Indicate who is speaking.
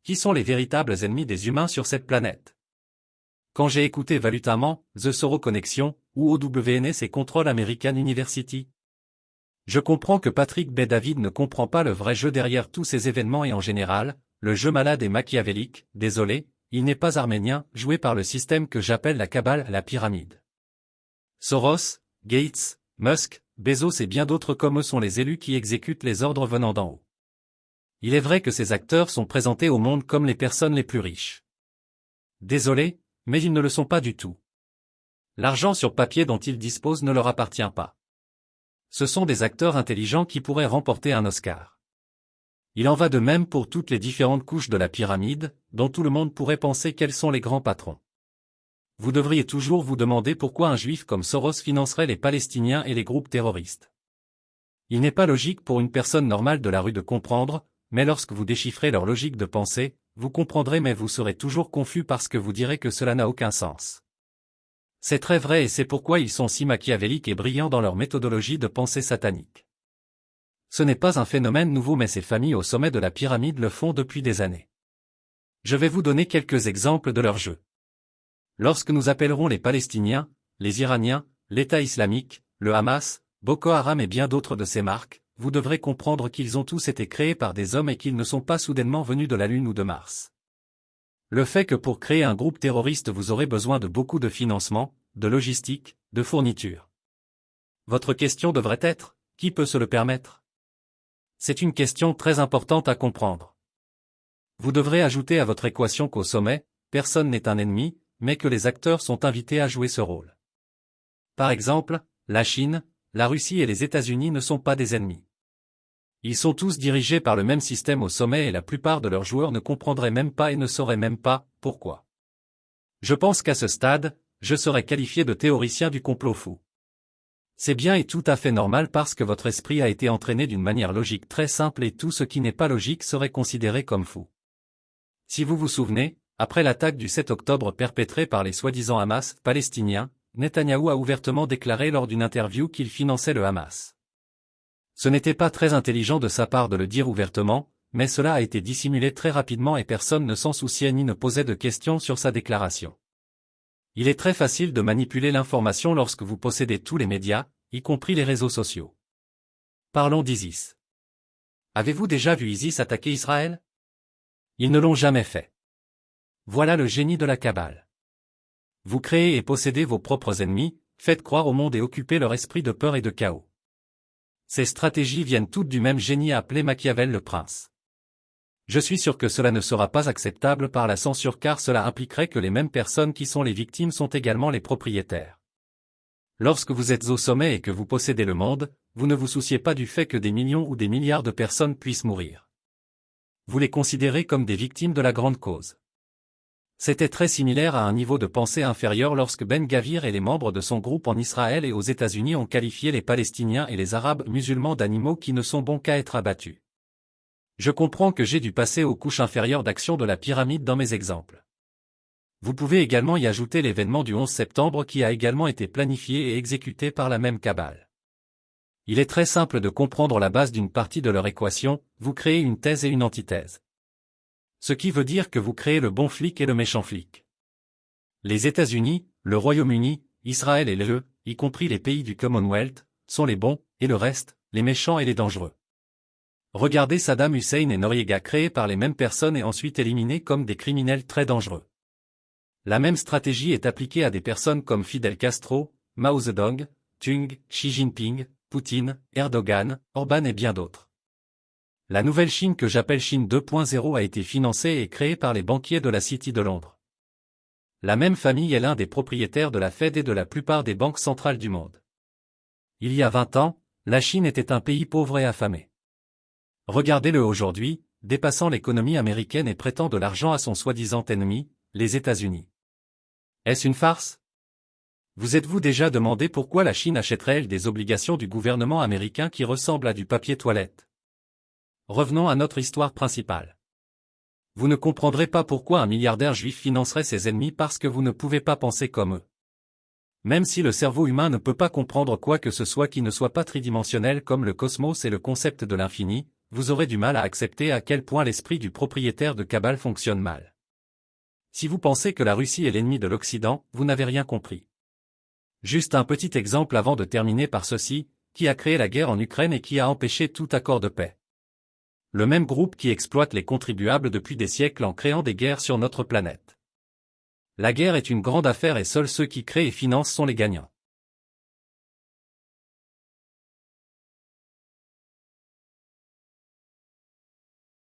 Speaker 1: Qui sont les véritables ennemis des humains sur cette planète? Quand j'ai écouté Valutamment, The Soro Connection, ou OWNS et Control American University, je comprends que Patrick B. David ne comprend pas le vrai jeu derrière tous ces événements et en général, le jeu malade et machiavélique, désolé, il n'est pas arménien, joué par le système que j'appelle la Kabbale, la pyramide. Soros, Gates, Musk, Bezos et bien d'autres comme eux sont les élus qui exécutent les ordres venant d'en haut. Il est vrai que ces acteurs sont présentés au monde comme les personnes les plus riches. Désolé, mais ils ne le sont pas du tout. L'argent sur papier dont ils disposent ne leur appartient pas. Ce sont des acteurs intelligents qui pourraient remporter un Oscar. Il en va de même pour toutes les différentes couches de la pyramide, dont tout le monde pourrait penser quels sont les grands patrons. Vous devriez toujours vous demander pourquoi un juif comme Soros financerait les Palestiniens et les groupes terroristes. Il n'est pas logique pour une personne normale de la rue de comprendre, mais lorsque vous déchiffrez leur logique de pensée, vous comprendrez mais vous serez toujours confus parce que vous direz que cela n'a aucun sens. C'est très vrai et c'est pourquoi ils sont si machiavéliques et brillants dans leur méthodologie de pensée satanique. Ce n'est pas un phénomène nouveau mais ces familles au sommet de la pyramide le font depuis des années. Je vais vous donner quelques exemples de leur jeu. Lorsque nous appellerons les Palestiniens, les Iraniens, l'État islamique, le Hamas, Boko Haram et bien d'autres de ces marques, vous devrez comprendre qu'ils ont tous été créés par des hommes et qu'ils ne sont pas soudainement venus de la Lune ou de Mars. Le fait que pour créer un groupe terroriste vous aurez besoin de beaucoup de financement, de logistique, de fourniture. Votre question devrait être, qui peut se le permettre? C'est une question très importante à comprendre. Vous devrez ajouter à votre équation qu'au sommet, personne n'est un ennemi, mais que les acteurs sont invités à jouer ce rôle. Par exemple, la Chine, la Russie et les États-Unis ne sont pas des ennemis. Ils sont tous dirigés par le même système au sommet et la plupart de leurs joueurs ne comprendraient même pas et ne sauraient même pas pourquoi. Je pense qu'à ce stade, je serais qualifié de théoricien du complot fou. C'est bien et tout à fait normal parce que votre esprit a été entraîné d'une manière logique très simple et tout ce qui n'est pas logique serait considéré comme fou. Si vous vous souvenez, après l'attaque du 7 octobre perpétrée par les soi-disant Hamas palestiniens, Netanyahou a ouvertement déclaré lors d'une interview qu'il finançait le Hamas. Ce n'était pas très intelligent de sa part de le dire ouvertement, mais cela a été dissimulé très rapidement et personne ne s'en souciait ni ne posait de questions sur sa déclaration. Il est très facile de manipuler l'information lorsque vous possédez tous les médias, y compris les réseaux sociaux. Parlons d'ISIS. Avez-vous déjà vu ISIS attaquer Israël? Ils ne l'ont jamais fait. Voilà le génie de la Kabbale. Vous créez et possédez vos propres ennemis, faites croire au monde et occupez leur esprit de peur et de chaos. Ces stratégies viennent toutes du même génie appelé Machiavel le prince. Je suis sûr que cela ne sera pas acceptable par la censure car cela impliquerait que les mêmes personnes qui sont les victimes sont également les propriétaires. Lorsque vous êtes au sommet et que vous possédez le monde, vous ne vous souciez pas du fait que des millions ou des milliards de personnes puissent mourir. Vous les considérez comme des victimes de la grande cause. C'était très similaire à un niveau de pensée inférieur lorsque Ben Gavir et les membres de son groupe en Israël et aux États-Unis ont qualifié les Palestiniens et les Arabes musulmans d'animaux qui ne sont bons qu'à être abattus. Je comprends que j'ai dû passer aux couches inférieures d'action de la pyramide dans mes exemples. Vous pouvez également y ajouter l'événement du 11 septembre qui a également été planifié et exécuté par la même Kabbale. Il est très simple de comprendre la base d'une partie de leur équation, vous créez une thèse et une antithèse. Ce qui veut dire que vous créez le bon flic et le méchant flic. Les États-Unis, le Royaume-Uni, Israël et l'UE, y compris les pays du Commonwealth, sont les bons, et le reste, les méchants et les dangereux. Regardez Saddam Hussein et Noriega créés par les mêmes personnes et ensuite éliminés comme des criminels très dangereux. La même stratégie est appliquée à des personnes comme Fidel Castro, Mao Zedong, Tung, Xi Jinping, Poutine, Erdogan, Orban et bien d'autres. La nouvelle Chine que j'appelle Chine 2.0 a été financée et créée par les banquiers de la City de Londres. La même famille est l'un des propriétaires de la Fed et de la plupart des banques centrales du monde. Il y a 20 ans, la Chine était un pays pauvre et affamé. Regardez-le aujourd'hui, dépassant l'économie américaine et prêtant de l'argent à son soi-disant ennemi, les États-Unis. Est-ce une farce? Vous êtes-vous déjà demandé pourquoi la Chine achèterait-elle des obligations du gouvernement américain qui ressemblent à du papier toilette? Revenons à notre histoire principale. Vous ne comprendrez pas pourquoi un milliardaire juif financerait ses ennemis parce que vous ne pouvez pas penser comme eux. Même si le cerveau humain ne peut pas comprendre quoi que ce soit qui ne soit pas tridimensionnel comme le cosmos et le concept de l'infini, vous aurez du mal à accepter à quel point l'esprit du propriétaire de cabale fonctionne mal. Si vous pensez que la Russie est l'ennemi de l'Occident, vous n'avez rien compris. Juste un petit exemple avant de terminer par ceci, qui a créé la guerre en Ukraine et qui a empêché tout accord de paix. Le même groupe qui exploite les contribuables depuis des siècles en créant des guerres sur notre planète. La guerre est une grande affaire et seuls ceux qui créent et financent sont les gagnants.